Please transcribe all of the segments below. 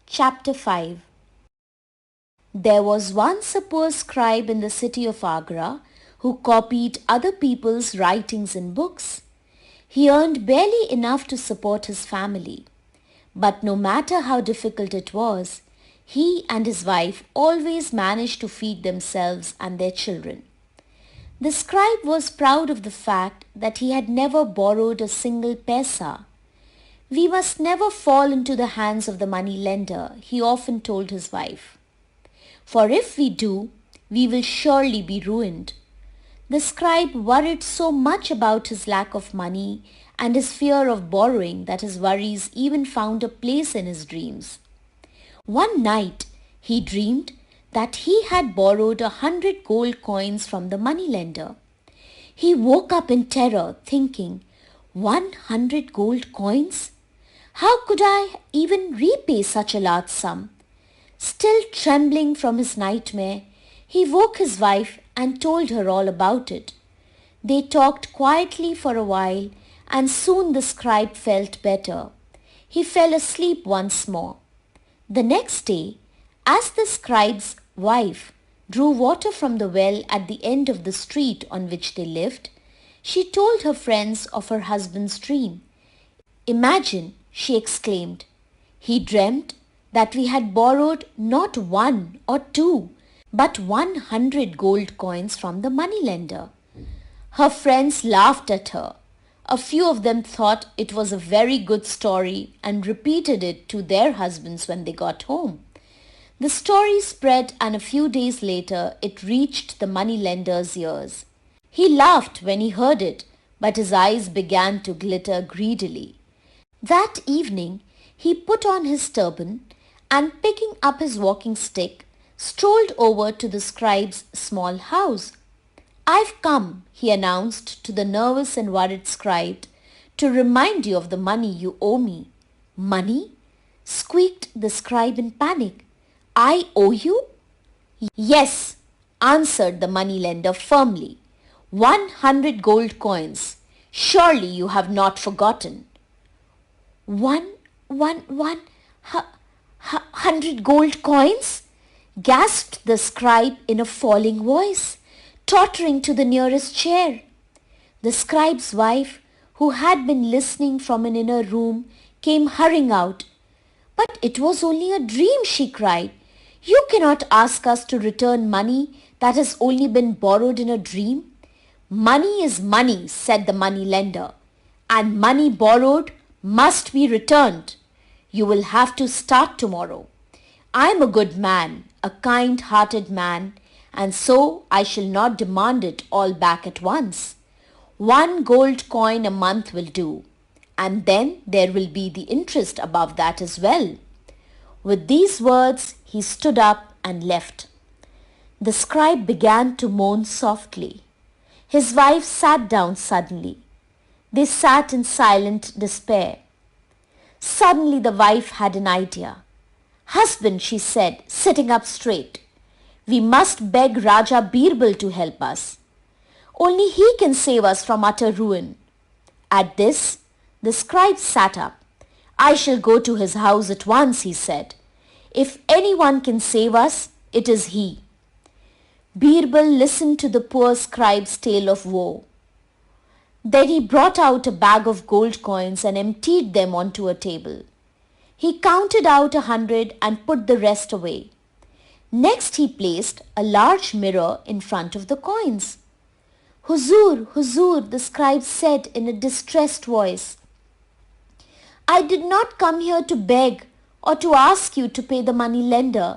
Chapter 5. There was once a poor scribe in the city of Agra who copied other people's writings in books. He earned barely enough to support his family. But no matter how difficult it was, he and his wife always managed to feed themselves and their children. The scribe was proud of the fact that he had never borrowed a single paisa. "We must never fall into the hands of the money-lender," he often told his wife. "For if we do, we will surely be ruined." The scribe worried so much about his lack of money and his fear of borrowing that his worries even found a place in his dreams. One night, he dreamed that he had borrowed 100 gold coins from the moneylender. He woke up in terror, thinking, 100 gold coins? How could I even repay such a large sum? Still trembling from his nightmare, he woke his wife and told her all about it. They talked quietly for a while, and soon the scribe felt better. He fell asleep once more. The next day, as the scribe's wife drew water from the well at the end of the street on which they lived, she told her friends of her husband's dream. "Imagine," she exclaimed, "he dreamt that we had borrowed not one or two, but 100 gold coins from the moneylender." Her friends laughed at her. A few of them thought it was a very good story and repeated it to their husbands when they got home. The story spread, and a few days later it reached the moneylender's ears. He laughed when he heard it, but his eyes began to glitter greedily. That evening he put on his turban and, picking up his walking stick, strolled over to the scribe's small house. "I've come," he announced to the nervous and worried scribe, "to remind you of the money you owe me." "Money?" squeaked the scribe in panic. "I owe you?" "Yes," answered the moneylender firmly. 100 gold coins. Surely you have not forgotten." One, 100 gold coins?" gasped the scribe in a falling voice, tottering to the nearest chair. The scribe's wife, who had been listening from an inner room, came hurrying out. "But it was only a dream," she cried. "You cannot ask us to return money that has only been borrowed in a dream." "Money is money," said the moneylender, "and money borrowed must be returned. You will have to start tomorrow. I am a good man, a kind-hearted man, and so I shall not demand it all back at once. 1 gold coin a month will do, and then there will be the interest above that as well." With these words, he stood up and left. The scribe began to moan softly. His wife sat down suddenly. They sat in silent despair. Suddenly the wife had an idea. "Husband," she said, sitting up straight, "we must beg Raja Birbal to help us. Only he can save us from utter ruin." At this, the scribe sat up. "I shall go to his house at once," he said. "If anyone can save us, it is he." Birbal listened to the poor scribe's tale of woe. Then he brought out a bag of gold coins and emptied them onto a table. He counted out 100 and put the rest away. Next he placed a large mirror in front of the coins. "Huzur, Huzur," the scribe said in a distressed voice, "I did not come here to beg or to ask you to pay the moneylender.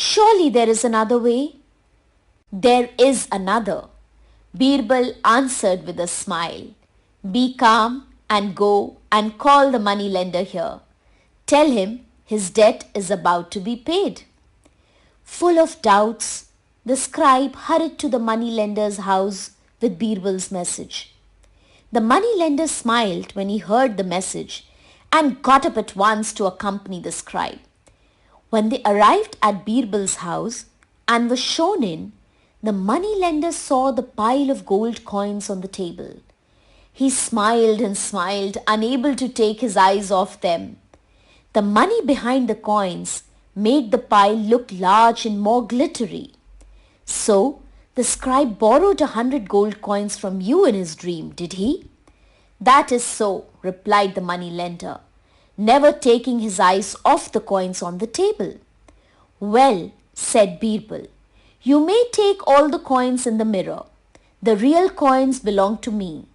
Surely there is another way." "There is another," Birbal answered with a smile. "Be calm and go and call the moneylender here. Tell him his debt is about to be paid." Full of doubts, the scribe hurried to the moneylender's house with Birbal's message. The moneylender smiled when he heard the message and got up at once to accompany the scribe. When they arrived at Birbal's house and were shown in, the moneylender saw the pile of gold coins on the table. He smiled and smiled, unable to take his eyes off them. The money behind the coins made the pile look large and more glittery. So, the scribe borrowed 100 gold coins from you in his dream, did he? That is so, replied the money lender, never taking his eyes off the coins on the table. Well, said Birbal, you may take all the coins in the mirror. The real coins belong to me,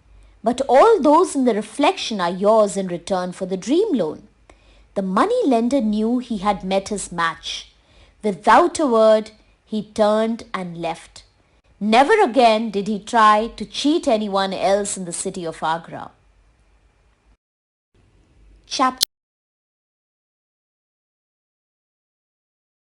but all those in the reflection are yours in return for the dream loan. The money lender knew he had met his match. Without a word, he turned and left. Never again did he try to cheat anyone else in the city of Agra. Chapter